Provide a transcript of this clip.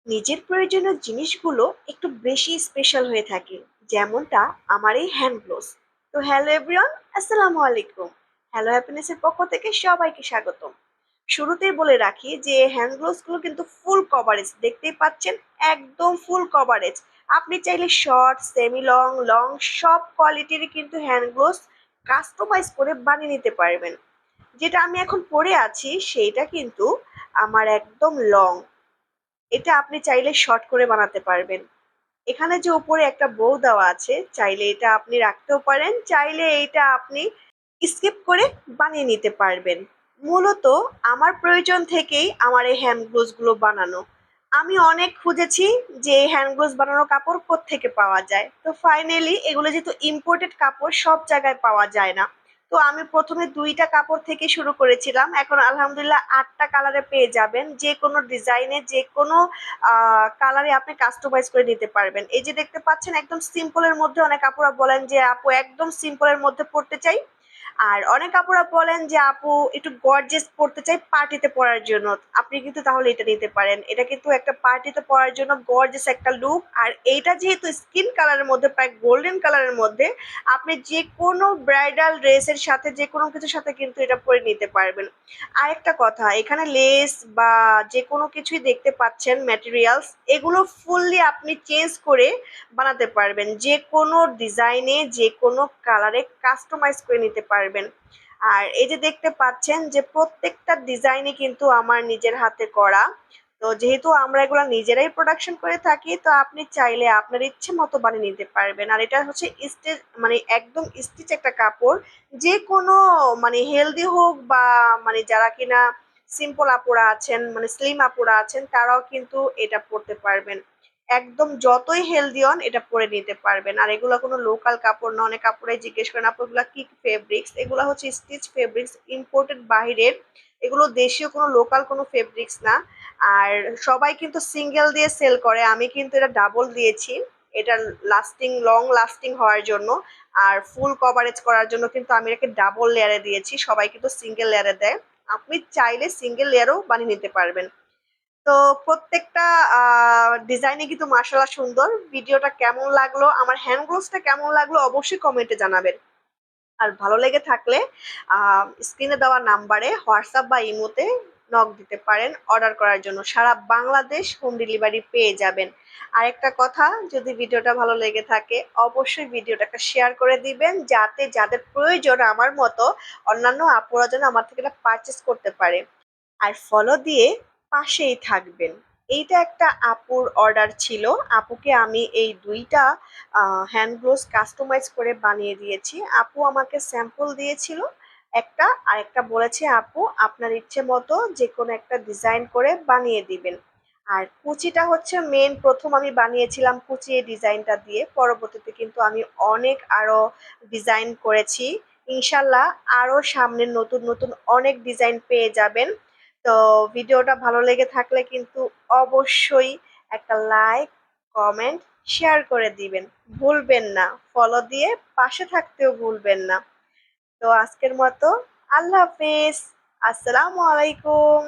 নিজের প্রয়োজনীয় জিনিসগুলো একটু বেশি স্পেশাল হয়ে থাকে, যেমনটা আমার এই হ্যান্ড গ্লোভস। তো হ্যালো এভরিওয়ান, আসসালামু আলাইকুম। হ্যালো হ্যাপিনেসের পক্ষ থেকে সবাইকে স্বাগতম। শুরুতেই বলে রাখি যে হ্যান্ড গ্লোভস গুলো কিন্তু ফুল কভারেজ, দেখতেই পাচ্ছেন, একদম ফুল কভারেজ। আপনি চাইলে শর্ট, সেমি লং, লং সব কোয়ালিটির কিন্তু হ্যান্ড গ্লোভস কাস্টমাইজ করে বানিয়ে নিতে পারবেন। যেটা আমি এখন পরে আছি সেইটা কিন্তু আমার একদম লং। এটা আপনি চাইলে শর্ট করে বানাতে পারবেন। এখানে যে উপরে একটা বউ দেওয়া আছে, চাইলে এটা আপনি রাখতেও পারেন, চাইলে এটা আপনি স্কিপ করে বানিয়ে নিতে পারবেন। মূলত আমার প্রয়োজন থেকেই আমার এই হ্যান্ড গ্লোভস গুলো বানানো। আমি অনেক খুঁজেছি যে হ্যান্ড গ্লোভস বানানোর কাপড় কোত্থেকে পাওয়া যায়, তো ফাইনালি এগুলো যেহেতু ইম্পোর্টেড কাপড়, সব জায়গায় পাওয়া যায় না। তো আমি প্রথমে ২টা কাপড় থেকে শুরু করেছিলাম, এখন আলহামদুলিল্লাহ ৮টা কালারে পেয়ে যাবেন। যে কোনো ডিজাইনে, যে কোনো কালারে আপনি কাস্টমাইজ করে নিতে পারবেন। এই যে দেখতে পাচ্ছেন, একদম সিম্পলের মধ্যে অনেক আপুরা বলেন যে আপু একদম সিম্পলের মধ্যে পড়তে চাই, আর অনেক আপুরা বলেন যে আপু একটু গর্জিয়াস পড়তে চাই পার্টিতে পরার জন্য। আপনি কিন্তু তাহলে এটা নিতে পারেন, এটা কিন্তু একটা পার্টিতে পরার জন্য গর্জিয়াস একটা লুক। আর এইটা যেহেতু স্কিন কালারের মধ্যে, প্রায় গোল্ডেন কালারের মধ্যে, আপনি যে কোনো ব্রাইডাল ড্রেসের সাথে, যে কোনো কিছুর সাথে কিন্তু এটা পরে নিতে পারবেন। আরেকটা কথা, এখানে লেস বা যে কোনো কিছুই দেখতে পাচ্ছেন ম্যাটেরিয়ালস, এগুলো ফুললি আপনি চেঞ্জ করে বানাতে পারবেন। যে কোনো ডিজাইনে, যে কোনো কালারে কাস্টমাইজ করে নিতে পারবেন। আর এই যে দেখতে পাচ্ছেন যে প্রত্যেকটা ডিজাইনই কিন্তু আমার নিজের হাতে করা। তো যেহেতু আমরা এগুলো নিজেরাই প্রোডাকশন করে থাকি, তো আপনি চাইলে আপনার ইচ্ছে মতো বানিয়ে নিতে পারবেন। আর এটা হচ্ছে স্টিচ, মানে একদম স্টিচ একটা কাপড়। যে কোনো মানে হেলদি হোক বা মানে যারা কিনা সিম্পল আপুরা আছেন, মানে স্লিম আপুরা আছেন, তারাও কিন্তু এটা পরতে পারবেন। একদম যতই হেলদি হন এটা পরে নিতে পারবেন। আর এগুলো কোনো লোকাল কাপড় না। অনেক কাপড়ে জিজ্ঞেস করেন আপু এগুলো কি ফেব্রিক্স, এগুলো হচ্ছে স্টিচ ফেব্রিক্স, ইম্পোর্টেড বাহিরের। এগুলো দেশীয় কোনো লোকাল কোনো ফেব্রিক্স না। আর সবাই কিন্তু সিঙ্গেল দিয়ে সেল করে, আমি কিন্তু এটা ডাবল দিয়েছি। এটা লাস্টিং, লং লাস্টিং হওয়ার জন্য আর ফুল কভারেজ করার জন্য কিন্তু আমি এটাকে ডাবল লেয়ারে দিয়েছি। সবাই কিন্তু সিঙ্গেল লেয়ারে দেয়, আপনি চাইলে সিঙ্গেল লেয়ারও বানিয়ে নিতে পারবেন। তো প্রত্যেকটা ডিজাইনে কিন্তু মাশাআল্লাহ সুন্দর। ভিডিওটা কেমন লাগলো, আমার হ্যান্ড গ্লোভসটা কেমন লাগলো অবশ্যই কমেন্টে জানাবেন। আর ভালো লেগে থাকলে স্ক্রিনে দেওয়া নাম্বারে হোয়াটসঅ্যাপ বা ইমোতে নক দিতে পারেন অর্ডার করার জন্য। সারা বাংলাদেশ হোম ডেলিভারি পেয়ে যাবেন। আরেকটা কথা, যদি ভিডিওটা ভালো লেগে থাকে অবশ্যই ভিডিওটাকে শেয়ার করে দিবেন, যাতে যাদের প্রয়োজন আমার মতো অন্যান্য আপুরা যেন আমার থেকে এটা পারচেস করতে পারে। আর ফলো দিয়ে পাশেই থাকবেন। এইটা একটা আপুর অর্ডার ছিল। আপুকে আমি এই ২টা হ্যান্ড গ্লোভস কাস্টমাইজ করে বানিয়ে দিয়েছি। আপু আমাকে স্যাম্পল দিয়েছিল একটা, আরেকটা বলেছে আপু আপনার ইচ্ছে মতো যেকোনো একটা ডিজাইন করে বানিয়ে দিবেন। আর কুচিটা হচ্ছে মেইন, প্রথম আমি বানিয়েছিলাম কুচি এই ডিজাইনটা দিয়ে, পরবর্তীতে কিন্তু আমি অনেক আরো ডিজাইন করেছি। ইনশাল্লাহ আরো সামনে নতুন নতুন অনেক ডিজাইন পেয়ে যাবেন। তো ভিডিওটা ভালো লেগে থাকলে কিন্তু অবশ্যই একটা লাইক, কমেন্ট, শেয়ার করে দিবেন, ভুলবেন না। ফলো দিয়ে পাশে থাকতেও ভুলবেন না। তো আজকের মতো আল্লাহ হাফেজ, আসসালামু আলাইকুম।